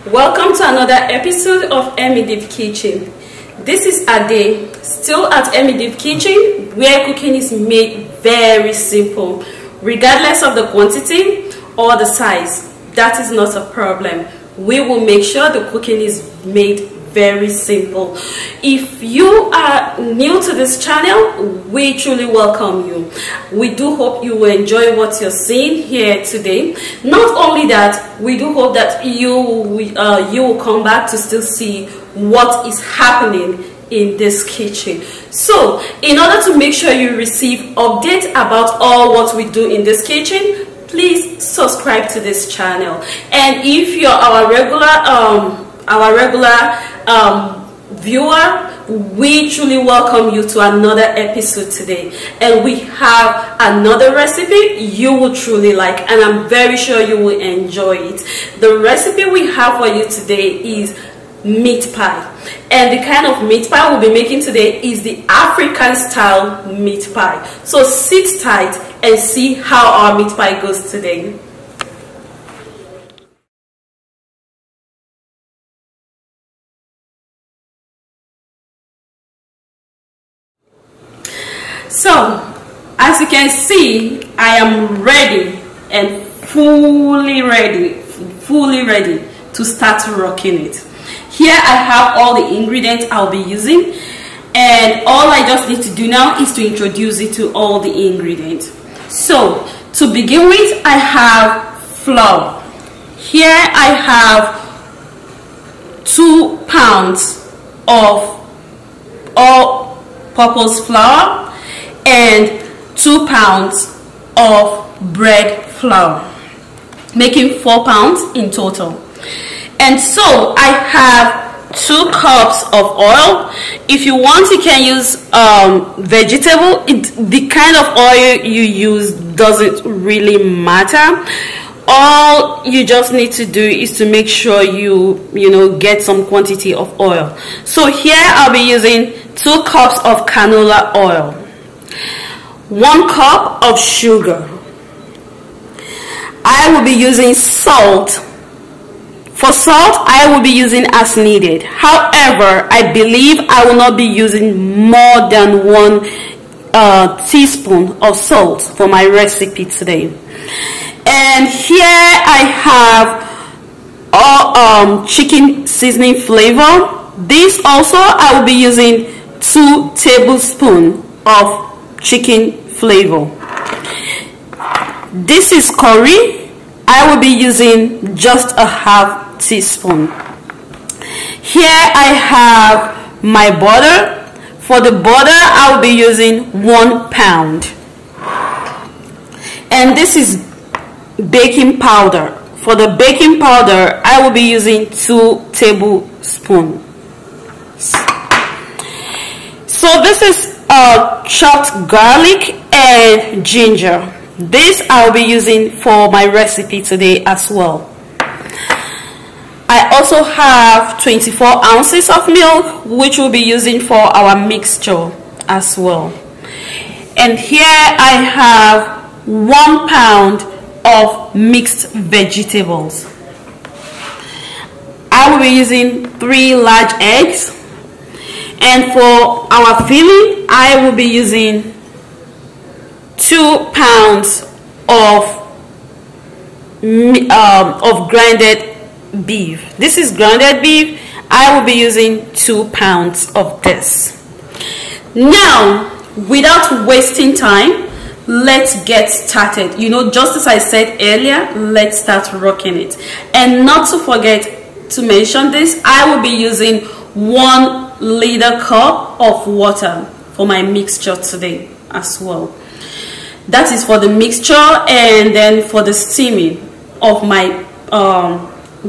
Welcome to another episode of Emidiv Kitchen. This is Ade, still at Emidiv Kitchen, where cooking is made very simple, regardless of the quantity or the size. That is not a problem. We will make sure the cooking is made very simple. If you are new to this channel, we truly welcome you. We do hope you will enjoy what you're seeing here today. Not only that, we do hope that you will come back to still see what is happening in this kitchen. So in order to make sure you receive updates about all what we do in this kitchen, please subscribe to this channel. And if you're our regular viewer, we truly welcome you to another episode today, and we have another recipe you will truly like, and I'm very sure you will enjoy it. The recipe we have for you today is meat pie, and the kind of meat pie we'll be making today is the African style meat pie. So sit tight and see how our meat pie goes today. So, as you can see, I am ready and fully ready to start rocking it. Here I have all the ingredients I'll be using, and all I just need to do now is to introduce it to all the ingredients. So, to begin with, I have flour. Here I have 2 pounds of all-purpose flour and 2 pounds of bread flour, making 4 pounds in total. And so I have 2 cups of oil. If you want, you can use vegetable. The kind of oil you use doesn't really matter. All you just need to do is to make sure you get some quantity of oil. So here I'll be using 2 cups of canola oil, 1 cup of sugar. I will be using salt. For salt, I will be using as needed. However, I believe I will not be using more than 1 teaspoon of salt for my recipe today. And here I have chicken seasoning flavor. This also I will be using 2 tablespoons of chicken flavor. This is curry. I will be using just a half teaspoon. Here I have my butter. For the butter, I will be using 1 pound. And this is baking powder. For the baking powder, I will be using 2 tablespoons. So this is chopped garlic and ginger. This I'll be using for my recipe today as well. I also have 24 ounces of milk, which we'll be using for our mixture as well. And here I have 1 pound of mixed vegetables. I will be using 3 large eggs. And for our filling, I will be using 2 pounds of grounded beef. This is grounded beef. I will be using 2 pounds of this. Now, without wasting time, let's get started. Just as I said earlier, let's start rocking it. And not to forget to mention this, I will be using 1 liter cup of water for my mixture today as well. That is for the mixture, and then for the steaming of my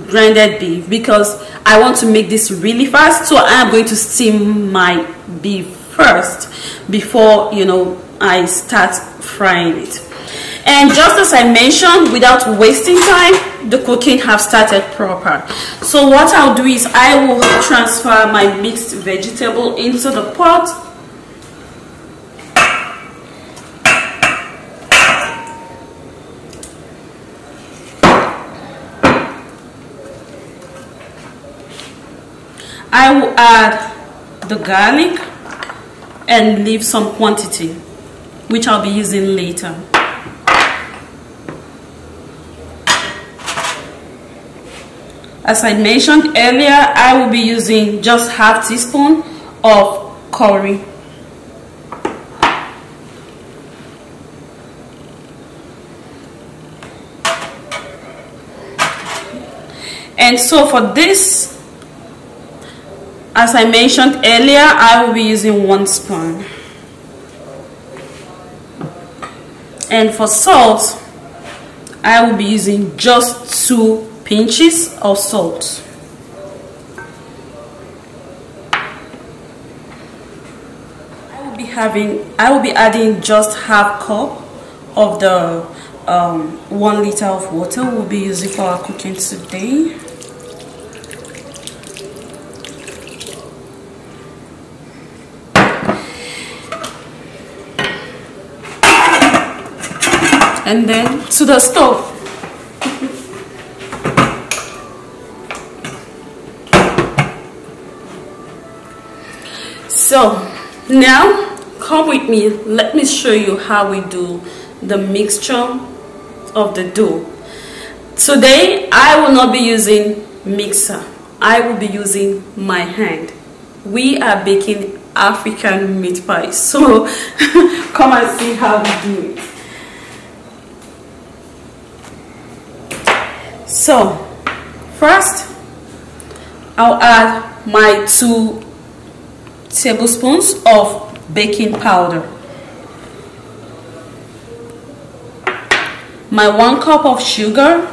grounded beef, because I want to make this really fast. So I am going to steam my beef first before I start frying it. And just as I mentioned, without wasting time, the cooking have started proper. So what I'll do is I will transfer my mixed vegetable into the pot. I will add the garlic and leave some quantity, which I'll be using later. As I mentioned earlier, I will be using just half teaspoon of curry. And so for this, as I mentioned earlier, I will be using 1 spoon. And for salt, I will be using just 2 pinches of salt. I will be adding just half cup of the 1 liter of water we'll be using for our cooking today. And then to the stove. So now come with me, let me show you how we do the mixture of the dough. Today I will not be using mixer, I will be using my hand. We are baking African meat pie, so come and see how we do it. So first I'll add my 2 tablespoons of baking powder, my 1 cup of sugar,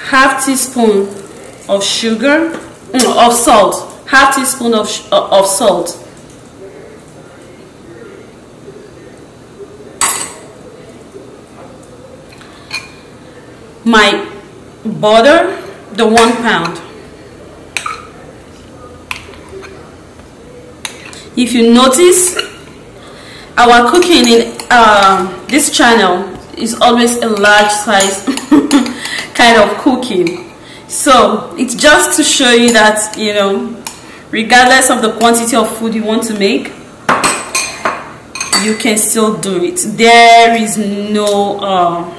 half teaspoon of sugar, of salt, half teaspoon of salt, my butter, the 1 pound. If you notice, our cooking in this channel is always a large size kind of cooking. So it's just to show you that, you know, regardless of the quantity of food you want to make, you can still do it. There is no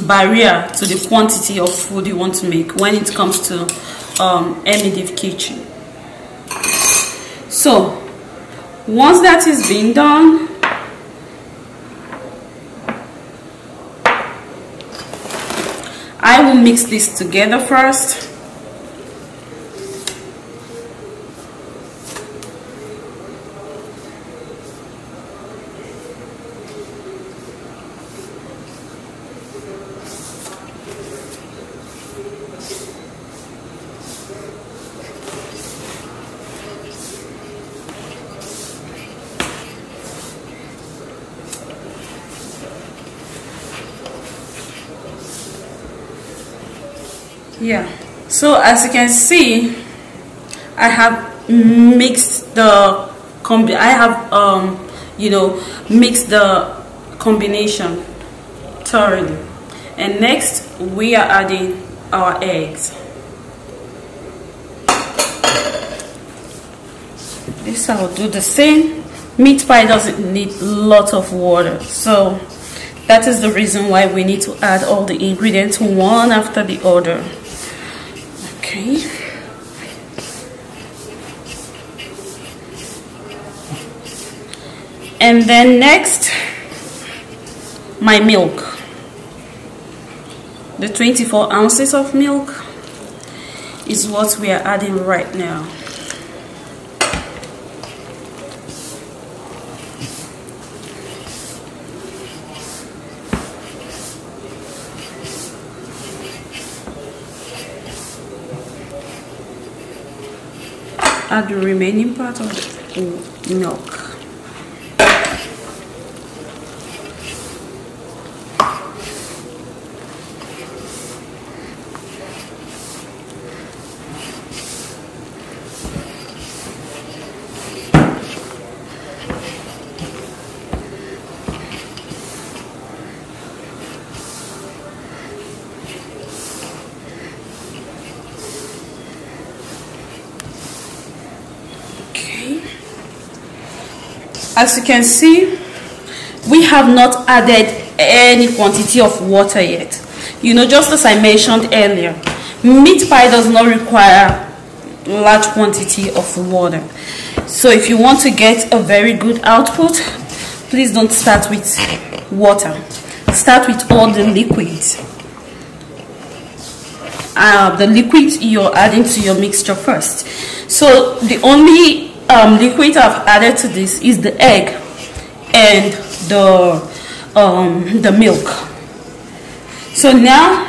barrier to the quantity of food you want to make when it comes to Emmydiv Kitchen. So once that is being done, I will mix this together first. Yeah, so as you can see, I have mixed the mixed the combination thoroughly. And next we are adding our eggs. This I will do the same. Meat pie doesn't need a lot of water, so that is the reason why we need to add all the ingredients one after the other. Okay. And then next, my milk. The 24 ounces of milk is what we are adding right now. Add the remaining part of milk. As you can see, we have not added any quantity of water yet. You know, just as I mentioned earlier, meat pie does not require large quantity of water. So if you want to get a very good output, please don't start with water. Start with all the liquids. The liquid you're adding to your mixture first. So the only liquid I've added to this is the egg and the milk. So now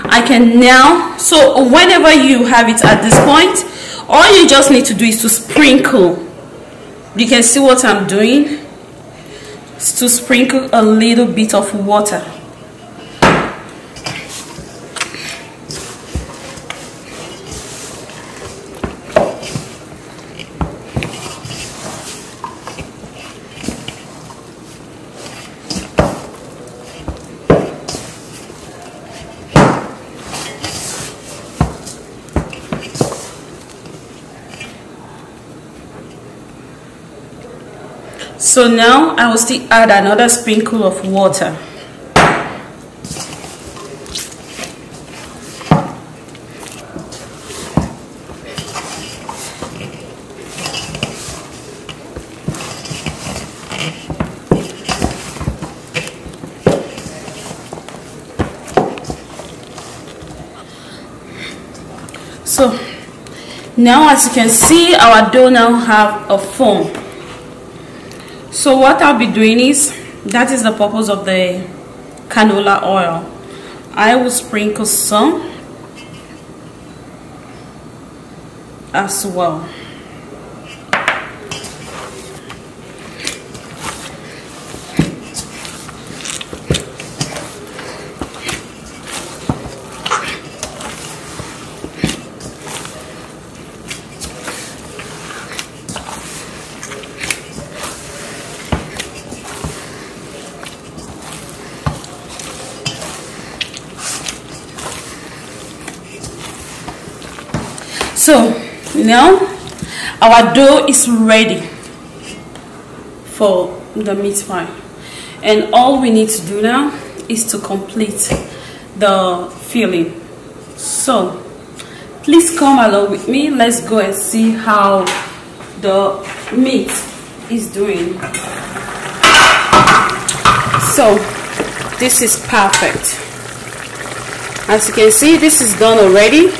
I can so whenever you have it at this point, all you just need to do is to sprinkle. You can see what I'm doing. It's to sprinkle a little bit of water. So now I will still add another sprinkle of water. So now, as you can see, our dough now have a foam. So what I'll be doing is, that is the purpose of the canola oil. I will sprinkle some as well. So now our dough is ready for the meat pie, and all we need to do now is to complete the filling. So please come along with me. Let's go and see how the meat is doing. So this is perfect. As you can see, this is done already.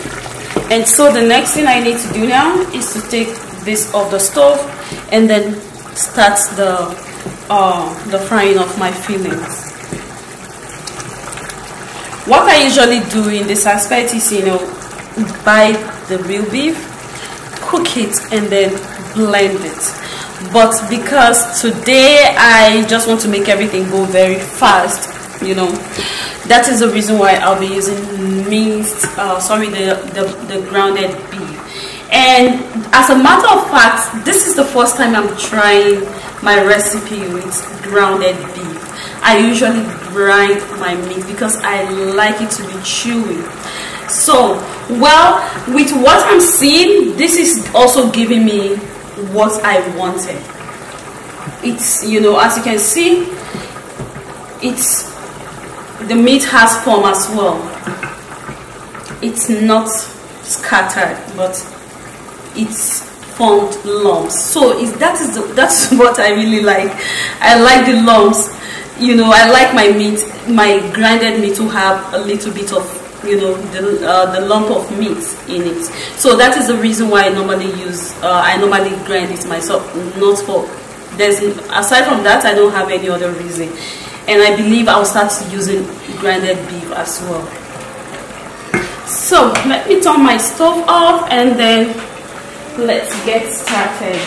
And so the next thing I need to do now is to take this off the stove and then start the frying of my fillings. What I usually do in this aspect is, you know, buy the real beef, cook it, and then blend it. But because today I just want to make everything go very fast, you know, that is the reason why I'll be using the grounded beef. And as a matter of fact, this is the first time I'm trying my recipe with grounded beef. I usually grind my meat because I like it to be chewy. So, well, with what I'm seeing, this is also giving me what I wanted. It's, you know, as you can see, the meat has form as well. It's not scattered, but it's formed lumps. So that's what I really like. I like the lumps. You know, I like my grinded meat to have a little bit of, you know, the lump of meat in it. So that is the reason why I normally grind it myself. Aside from that, I don't have any other reason. And I believe I'll start using grinded beef as well. So let me turn my stove off and then let's get started.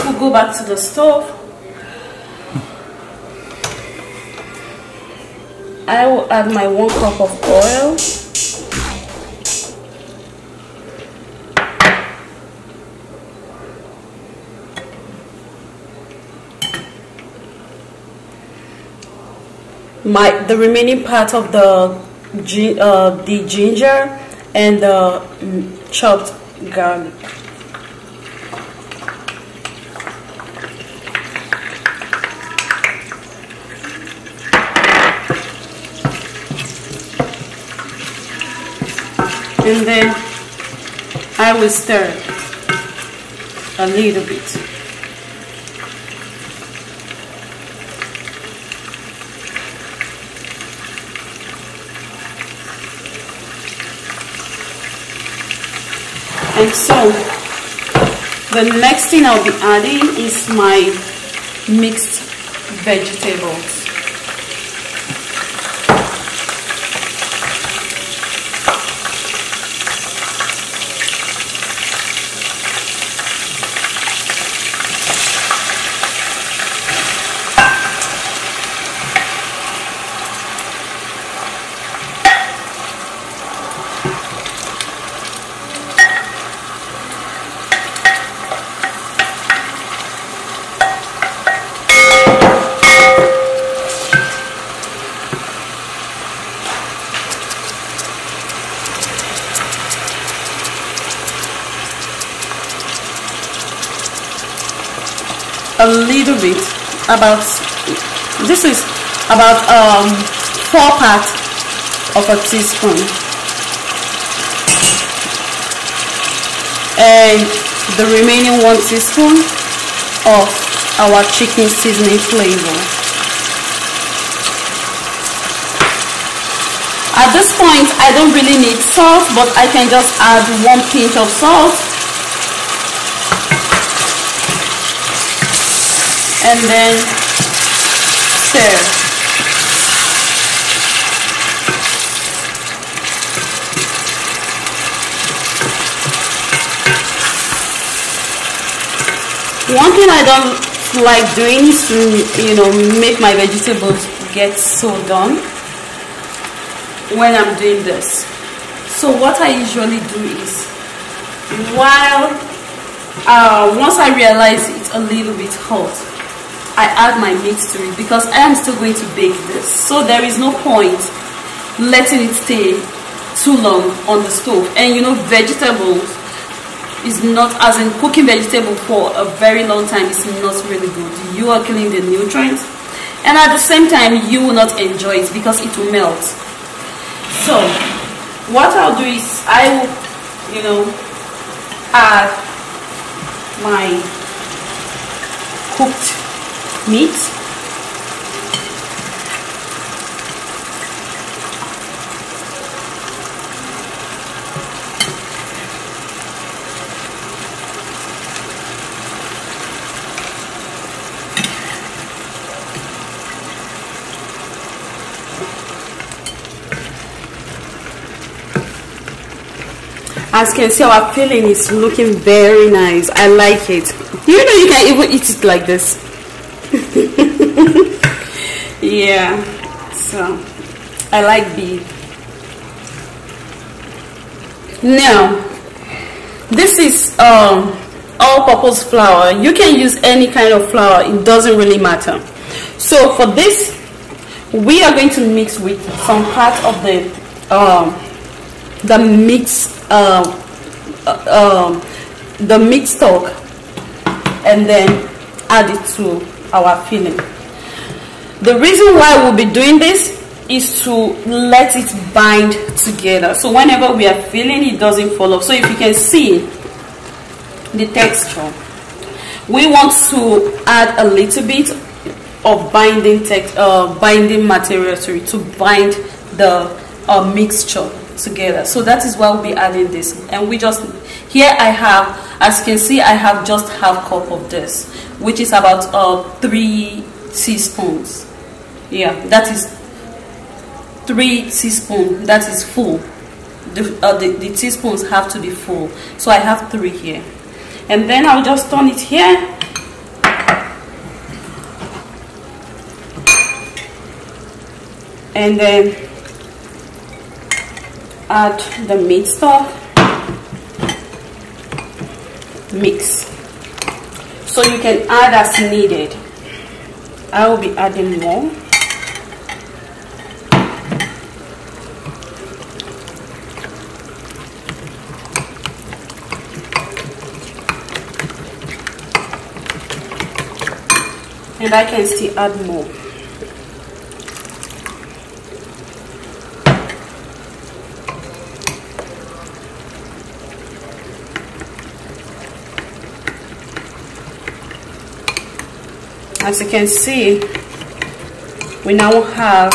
this will go back to the stove. I will add my 1 cup of oil. The remaining part of the ginger and the chopped garlic. And then I will stir a little bit. And so the next thing I'll be adding is my mixed vegetables. A little bit, this is about 4 parts of a teaspoon, and the remaining 1 teaspoon of our chicken seasoning flavor. At this point I don't really need salt, but I can just add 1 pinch of salt. And then stir. One thing I don't like doing is to, make my vegetables get so done when I'm doing this. So what I usually do is, once I realize it's a little bit hot, I add my meat to it, because I am still going to bake this. So there is no point letting it stay too long on the stove. And vegetables is not, as in cooking vegetable for a very long time is not really good. You are killing the nutrients, and at the same time you will not enjoy it because it will melt. So what I'll do is I will add my cooked meat. As you can see, our filling is looking very nice. I like it. You can even eat it like this. Yeah, so I like beef. Now this is all-purpose flour. You can use any kind of flour, it doesn't really matter. So for this, we are going to mix with some part of the mixed stock, and then add it to our filling. The reason why we'll be doing this is to let it bind together, so whenever we are filling, it doesn't fall off. So if you can see the texture, we want to add a little bit of binding material to bind the mixture together. So that is why we'll be adding this. And we just, here I have, as you can see, I have just half cup of this, which is about 3 teaspoons. Yeah, that is 3 teaspoons. That is full. The teaspoons have to be full, so I have 3 here. And then I'll just turn it here and then add the meat stock, mix. So you can add as needed. I will be adding more. And I can still add more. As you can see, we now have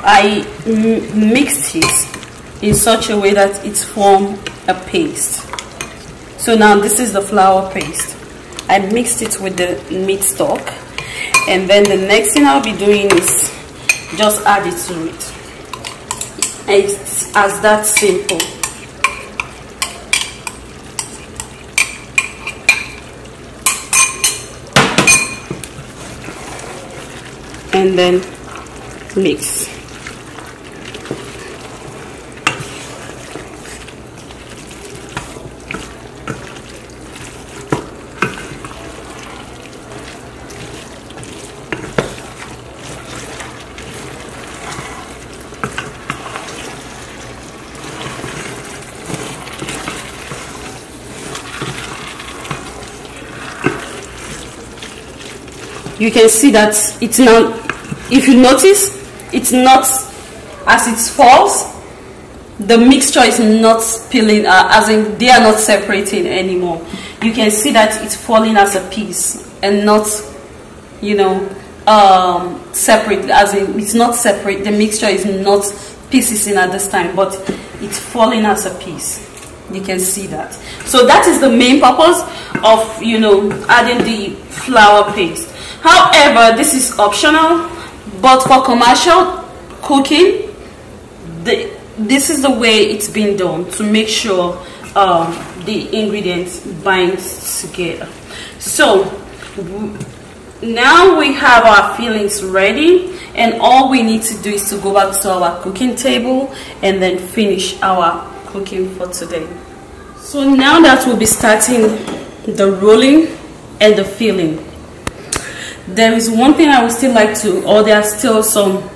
I mixed it in such a way that it's formed a paste. So now this is the flour paste. I mixed it with the meat stock, and then the next thing I'll be doing is just add it to it. It's as that simple. And then mix. You can see that it's not, if you notice, it's not, as it falls, the mixture is not spilling, as in they are not separating anymore. You can see that it's falling as a piece and not, you know, separate, as in it's not separate. The mixture is not pieces in at this time, but it's falling as a piece. You can see that. So that is the main purpose of, you know, adding the flour paste. However, this is optional, but for commercial cooking, this is the way it's been done to make sure the ingredients bind together. So now we have our fillings ready, and all we need to do is to go back to our cooking table and then finish our cooking for today. So now that we'll be starting the rolling and the filling, there is one thing I would still like to, or there are still some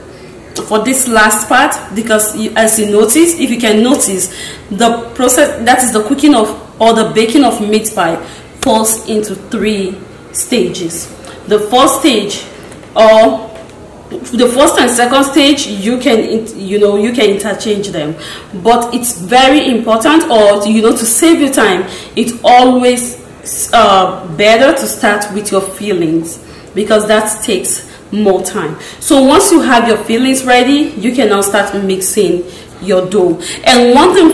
for this last part, because as you notice, if you can notice, the process, that is the cooking of or the baking of meat pie, falls into 3 stages. The first stage, or the first and second stage, you can interchange them, but it's very important, or to save you time, it's always better to start with your fillings, because that takes more time. So once you have your fillings ready, you can now start mixing your dough. And one thing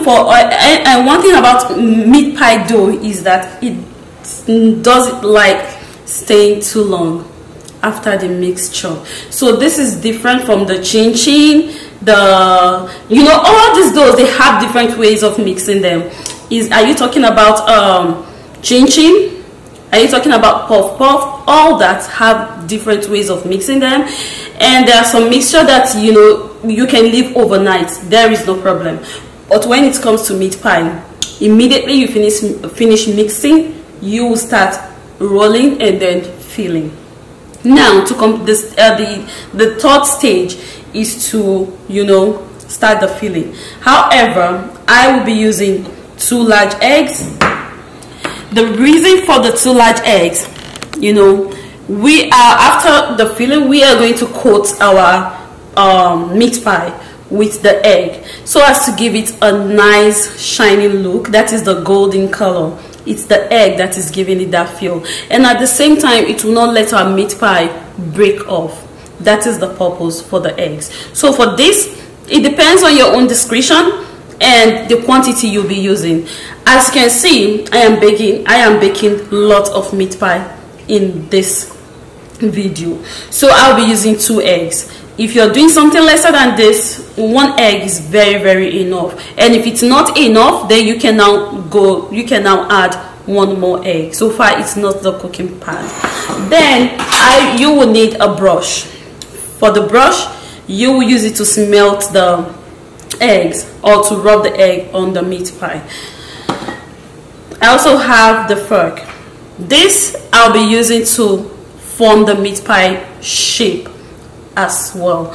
about meat pie dough is that it doesn't like staying too long after the mixture. So this is different from the chin chin, all these doughs, they have different ways of mixing them. Are you talking about chin chin? Are you talking about puff puff? All that have different ways of mixing them, and there are some mixture that you can leave overnight. There is no problem. But when it comes to meat pie, immediately you finish mixing, you will start rolling and then filling. Now to come this the third stage is to start the filling. However, I will be using 2 large eggs. The reason for the 2 large eggs, we are, after the filling, we are going to coat our meat pie with the egg, so as to give it a nice shining look. That is the golden color. It's the egg that is giving it that feel, and at the same time, it will not let our meat pie break off. That is the purpose for the eggs. So for this, it depends on your own discretion and the quantity you'll be using. As you can see, I am baking lots of meat pie in this video, so I'll be using 2 eggs. If you're doing something lesser than this, 1 egg is very enough, and if it's not enough, then you can now add one more egg. So far it's not the cooking pad. Then you will need a brush. For the brush, you will use it to smelt the eggs or to rub the egg on the meat pie. I also have the fork. This I'll be using to form the meat pie shape as well.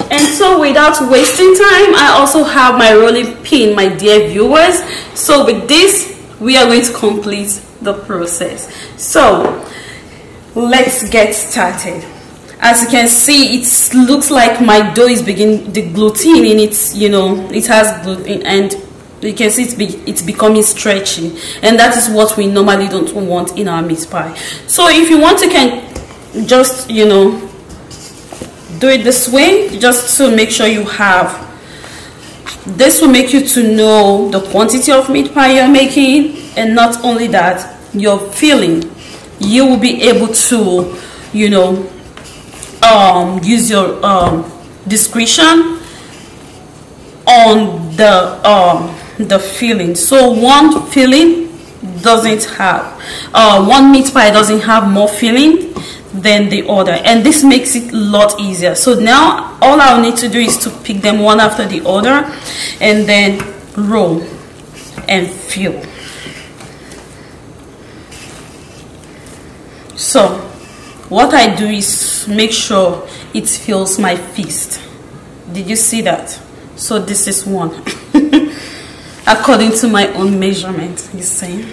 And so without wasting time, I also have my rolling pin, my dear viewers. So with this, we are going to complete the process. So let's get started. As you can see, it looks like my dough is beginning, the gluten in it, you know, it has gluten, and you can see it's becoming stretchy, and that is what we normally don't want in our meat pie. So if you want to, can just, you know, do it this way, just to make sure you have. This will make you to know the quantity of meat pie you're making, and not only that, your filling. You will be able to, you know, use your discretion on the filling. So one filling doesn't have one meat pie doesn't have more filling than the other, and this makes it a lot easier. So now all I'll need to do is to pick them one after the other and then roll and fill. So what I do is make sure it fills my fist. Did you see that? So this is one according to my own measurement, you see.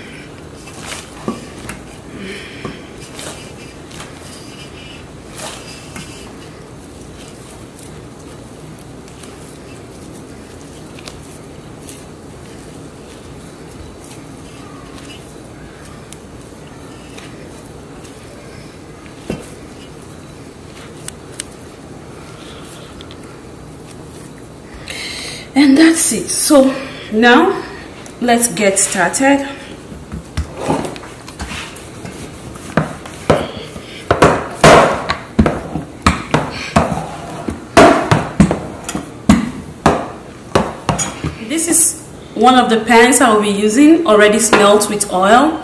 And that's it. So now let's get started. This is one of the pans I will be using, already smelt with oil.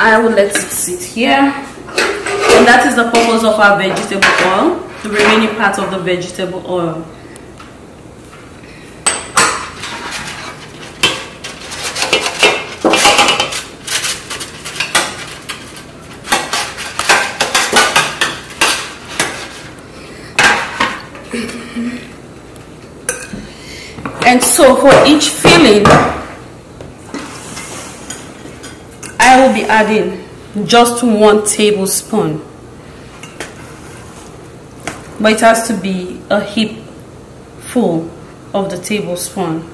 I will let it sit here, and that is the purpose of our vegetable oil, the remaining part of the vegetable oil. And so for each filling, I will be adding just 1 tablespoon, but it has to be a heap full of the tablespoon.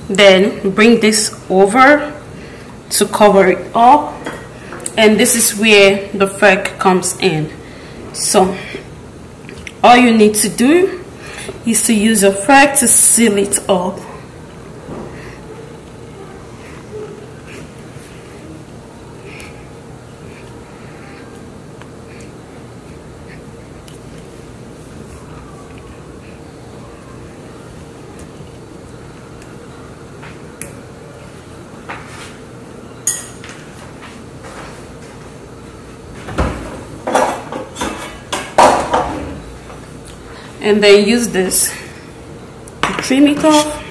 Then bring this over to cover it up. And this is where the fork comes in. So all you need to do is to use a fork to seal it up. And then use this to trim it off.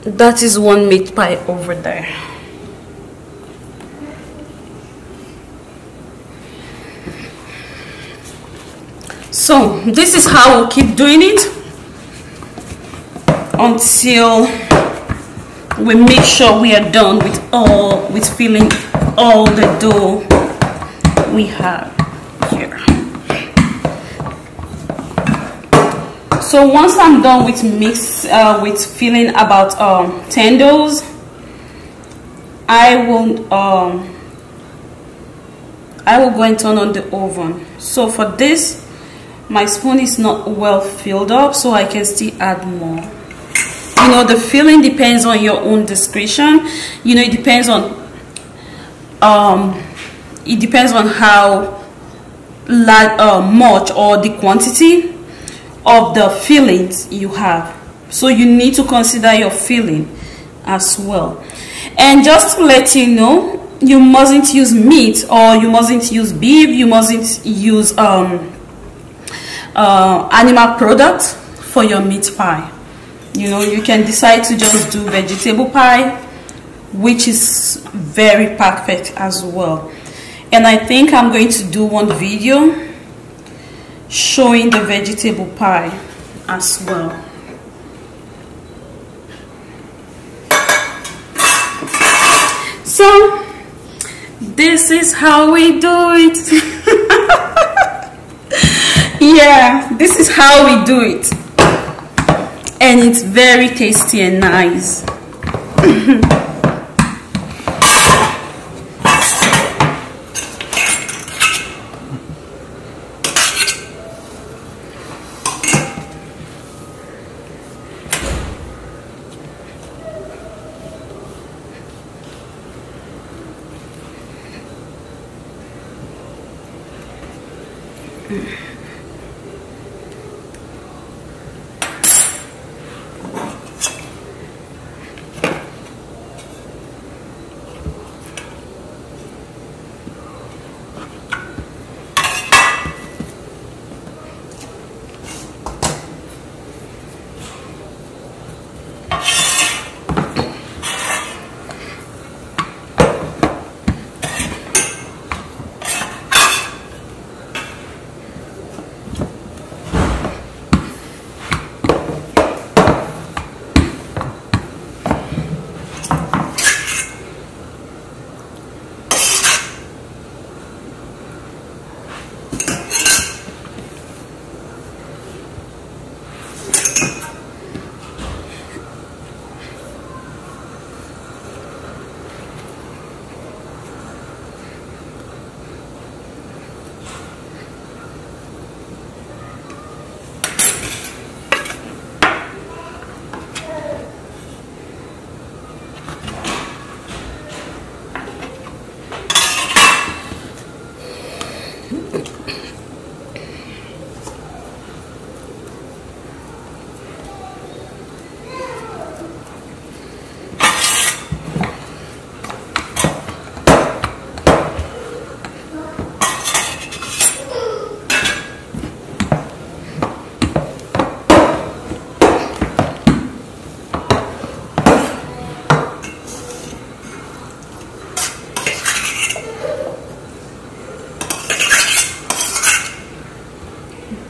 That is one meat pie over there. So this is how we'll keep doing it until we make sure we are done with filling all the dough we have here. So once I'm done with with filling about 10 doughs, I will go and turn on the oven. So for this, my spoon is not well filled up, so I can still add more. you know, the filling depends on your own discretion. You know, it depends on how much or the quantity of the fillings you have. So you need to consider your filling as well. And just to let you know, you mustn't use meat, or you mustn't use beef, you mustn't use animal products for your meat pie. You know, you can decide to just do vegetable pie, which is very perfect as well. And I think I'm going to do one video showing the vegetable pie as well. So this is how we do it. Yeah, this is how we do it, and it's very tasty and nice.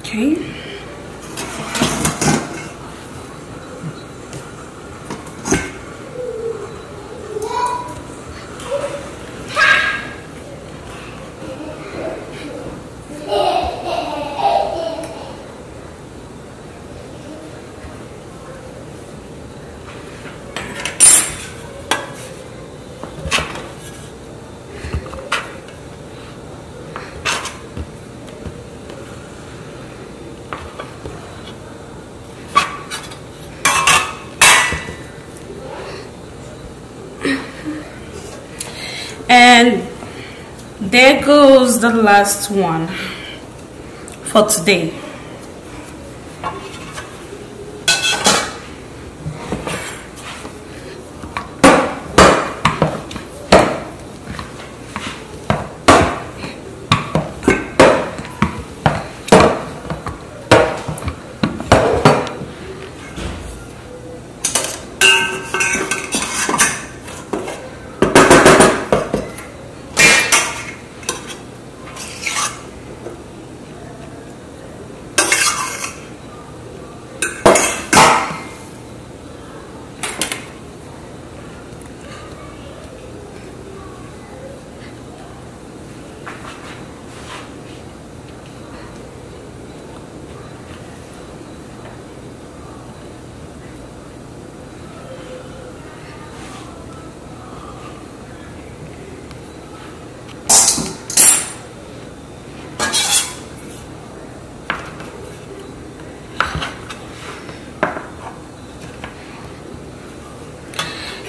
Okay. And there goes the last one for today.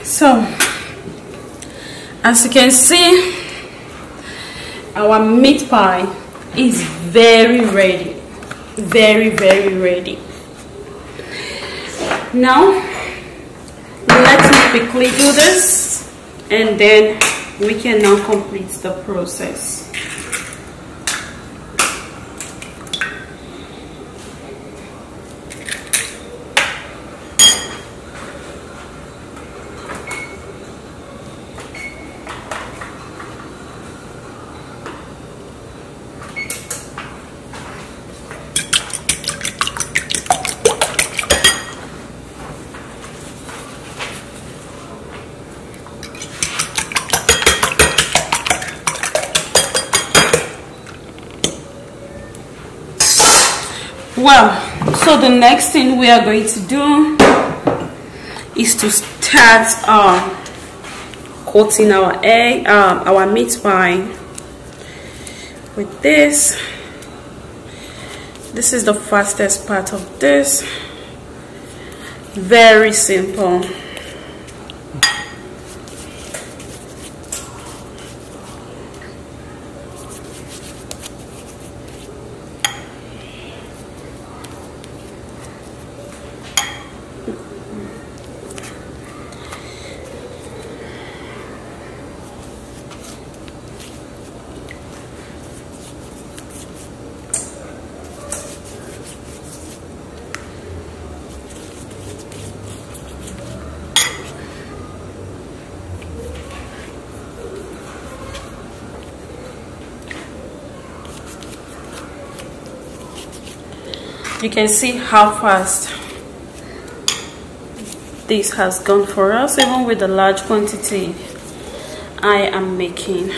So as you can see, our meat pie is very ready, very ready. Now let me quickly do this, and then we can now complete the process. Well, so the next thing we are going to do is to start coating our egg, our meat pie with this. This is the fastest part of this. Very simple. You can see how fast this has gone for us, even with the large quantity I am making.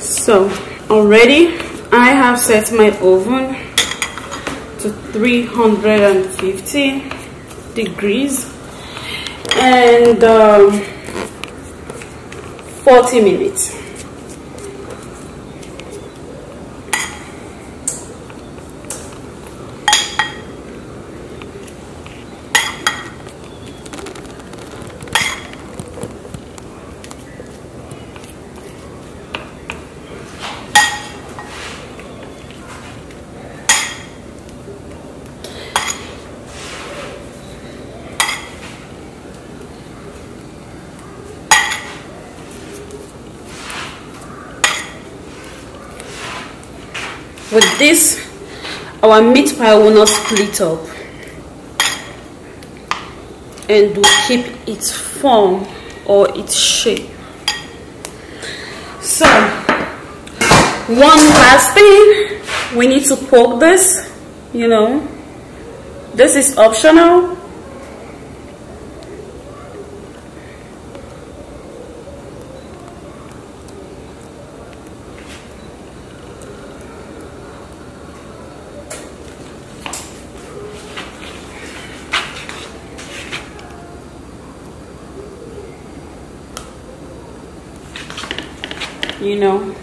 So already I have set my oven to 350 degrees and 40 minutes. With this, our meat pie will not split up and will keep its form or its shape. So, one last thing, we need to poke this, you know. This is optional. You know,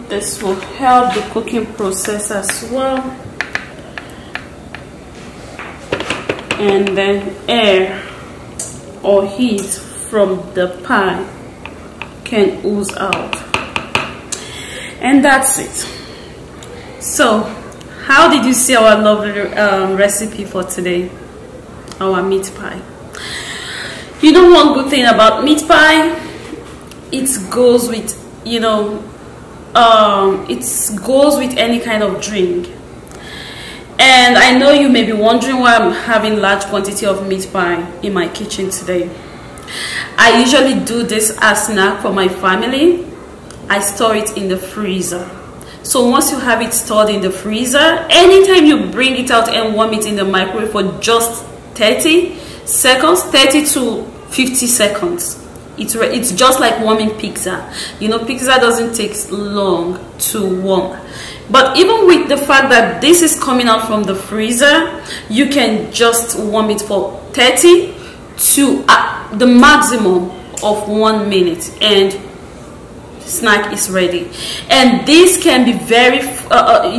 this will help the cooking process as well, and then air or heat from the pie can ooze out, and that's it. So how did you see our lovely recipe for today, our meat pie? You know, one good thing about meat pie, it goes with, you know, it goes with any kind of drink. And I know you may be wondering why I'm having large quantity of meat pie in my kitchen today. I usually do this as snack for my family. I store it in the freezer. So once you have it stored in the freezer, anytime you bring it out and warm it in the microwave for just 30 seconds, 30 to 50 seconds, it's just like warming pizza. You know, pizza doesn't take long to warm. But even with the fact that this is coming out from the freezer, you can just warm it for 30 to the maximum of 1 minute, and snack is ready. And this can be very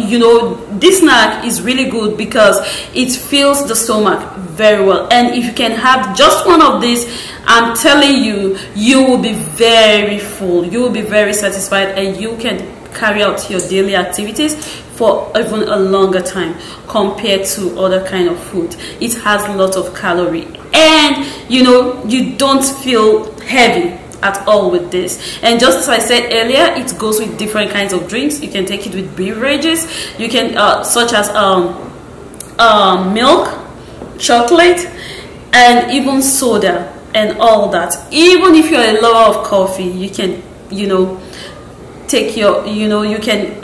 you know, this snack is really good because it fills the stomach very well. And if you can have just one of these, I'm telling you, you will be very full, you will be very satisfied, and you can carry out your daily activities for even a longer time compared to other kind of food. It has a lot of calorie, and you know, you don't feel heavy at all with this. And just as I said earlier, it goes with different kinds of drinks. You can take it with beverages, you can such as milk, chocolate, and even soda and all that. Even if you're a lover of coffee, you can, you know, take your, you know, you can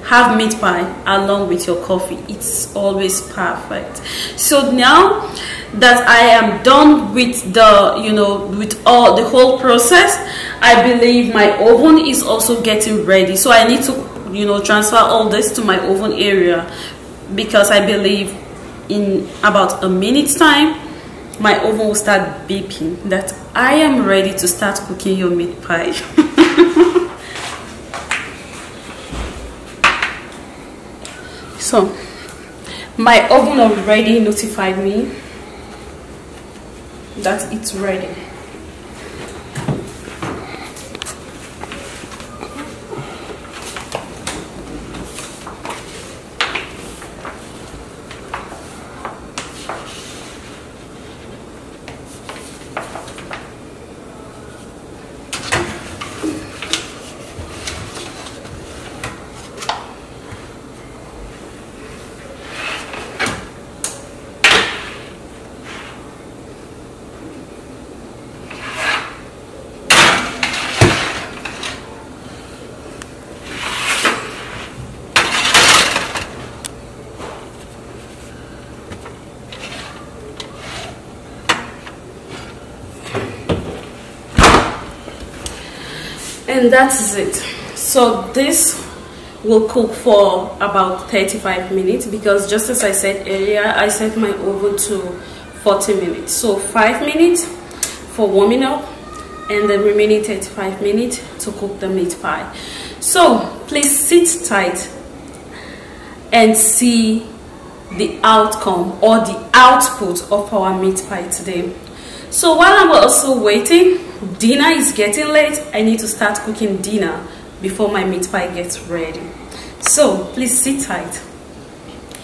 have meat pie along with your coffee. It's always perfect. So now that I am done with the, you know, with all the whole process, I believe my oven is also getting ready. So I need to, you know, transfer all this to my oven area, because I believe in about a minute's time my oven will start beeping that I am ready to start cooking your meat pie. So my oven already notified me that it's ready. And that's it. So this will cook for about 35 minutes, because just as I said earlier, I set my oven to 40 minutes. So 5 minutes for warming up, and the remaining 35 minutes to cook the meat pie. So please sit tight and see the outcome or the output of our meat pie today. So while I'm also waiting, dinner is getting late. I need to start cooking dinner before my meat pie gets ready. So please sit tight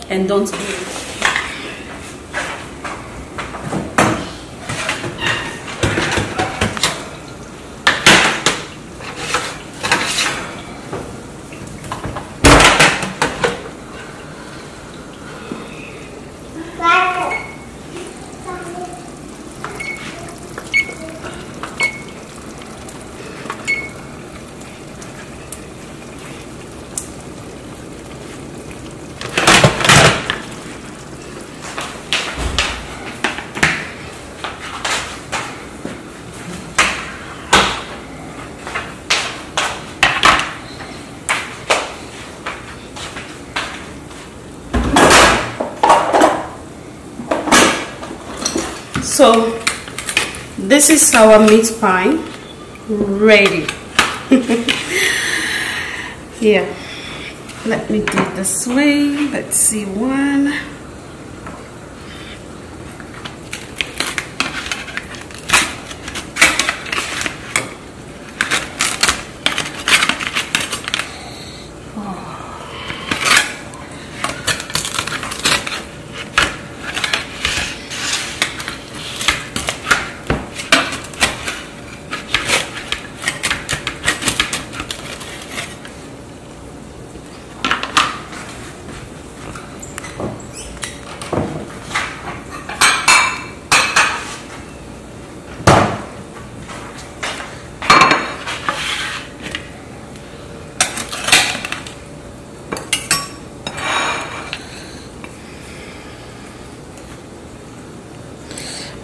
and don't leave. So this is our meat pie ready. Yeah, let me do it this way. Let's see one.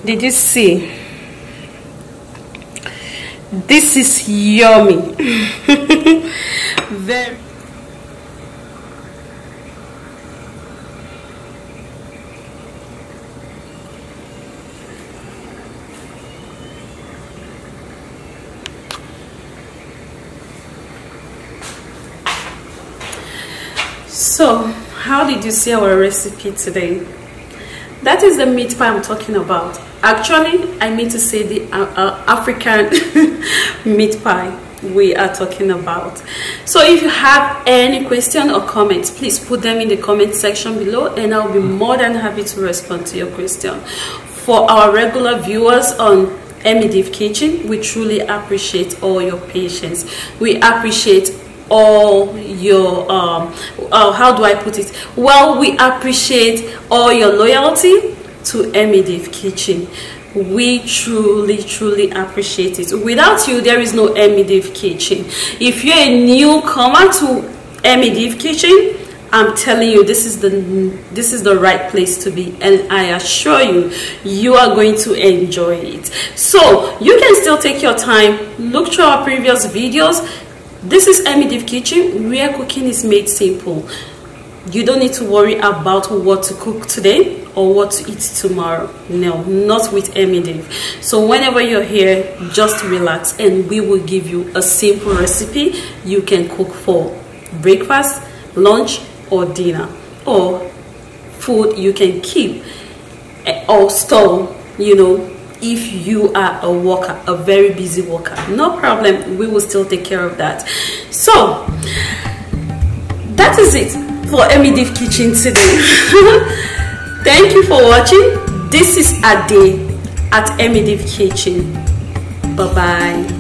Did you see? This is yummy. Very. So, how did you see our recipe today? That is the meat pie I'm talking about. Actually, I mean to say the African meat pie we are talking about. So if you have any question or comments, please put them in the comment section below and I'll be more than happy to respond to your question. For our regular viewers on Emi Div Kitchen, we truly appreciate all your patience. We appreciate all your how do I put it? Well, we appreciate all your loyalty to Emi Div Kitchen. We truly appreciate it. Without you, there is no Emi Div Kitchen. If you're a newcomer to Emi Div Kitchen, I'm telling you, this is the right place to be, and I assure you, you are going to enjoy it. So you can still take your time, look through our previous videos. This is Emi Div Kitchen, where cooking is made simple. You don't need to worry about what to cook today or what to eat tomorrow. No, not with Emi Div. So whenever you're here, just relax and we will give you a simple recipe you can cook for breakfast, lunch or dinner, or food you can keep or store, you know, if you are a worker, a very busy worker. No problem, we will still take care of that. So that is it for Emi Div Kitchen today. Thank you for watching. This is Ade at Emi Div Kitchen. Bye bye.